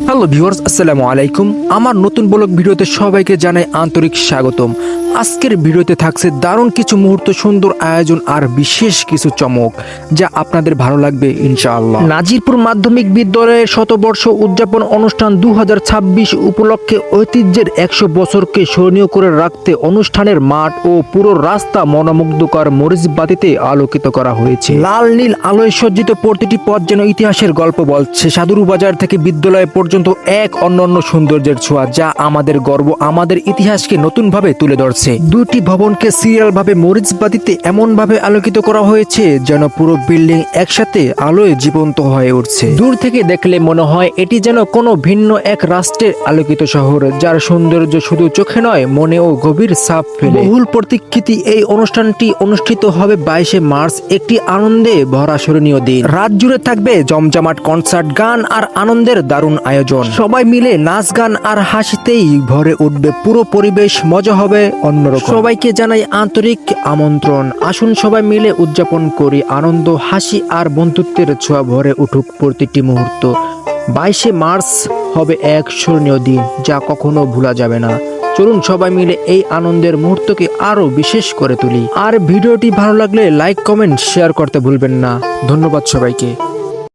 Hello viewers, আসসালামু আলাইকুম। আমার নতুন ব্লগ ভিডিওতে সবাইকে জানাই আন্তরিক স্বাগতম। আজকের ভিডিওতে থাকছে দারুণ কিছু মুহূর্ত, সুন্দর আয়োজন আর বিশেষ কিছু চমক, যা আপনাদের ভালো লাগবে ইনশাআল্লাহ। নাজিরপুর মাধ্যমিক বিদ্যালয়ের শতবর্ষ উদযাপন অনুষ্ঠান 2026 উপলক্ষে ঐতিহ্যের 100 বছরকে স্মরণীয় করে রাখতে অনুষ্ঠানের মাঠ ও পুরো রাস্তা মনোমুগ্ধকর মরিচবাতিতে আলোকিত করা হয়েছে। লাল নীল আলোয় সজ্জিত প্রতিটি পথ যেন ইতিহাসের গল্প বলছে। সাদুর বাজার থেকে বিদ্যালয় পর্যন্ত এক অনন্য সৌন্দর্যের ছোঁয়া, যা আমাদের গর্ব, আমাদের ইতিহাসকে নতুনভাবে তুলে ধরছে। দুটি ভবনকে সিরিয়াল ভাবে মরিচবাতিতে এমন ভাবে আলোকিত করা হয়েছে যেন পুরো বিল্ডিং একসাথে আলোয় জীবন্ত হয়ে উঠছে। দূর থেকে দেখলে মনে হয় এটি যেন কোনো ভিন্ন এক রাষ্ট্রের আলোকিত শহর, যার সৌন্দর্য শুধু চোখে নয়, মনেও গভীর ছাপ ফেলে। বহুল প্রতীক্ষিত এই অনুষ্ঠানটি অনুষ্ঠিত হবে 22 মার্চ, একটি আনন্দে ভরা স্মরণীয় দিন। রাত জুড়ে থাকবে জমজমাট কনসার্ট, গান আর আনন্দের দারুণ আয়োজন। সবাই মিলে নাচ গান আর হাসিতেই ভরে উঠবে পুরো পরিবেশ, মজা হবে অন্যরকম। সবাইকে জানাই আন্তরিক আমন্ত্রণ, আসুন সবাই মিলে উদযাপন করি। আনন্দ, হাসি আর বন্ধুত্বের ছোঁয়া ভরে উঠুক প্রতিটি মুহূর্ত। 22 মার্চ হবে এক স্মরণীয় দিন, যা কখনো ভোলা যাবে না। চলুন সবাই মিলে এই আনন্দের মুহূর্তকে আরো বিশেষ করে তুলি। আর ভিডিওটি ভালো লাগলে লাইক, কমেন্ট, শেয়ার করতে ভুলবেন না। ধন্যবাদ সবাইকে।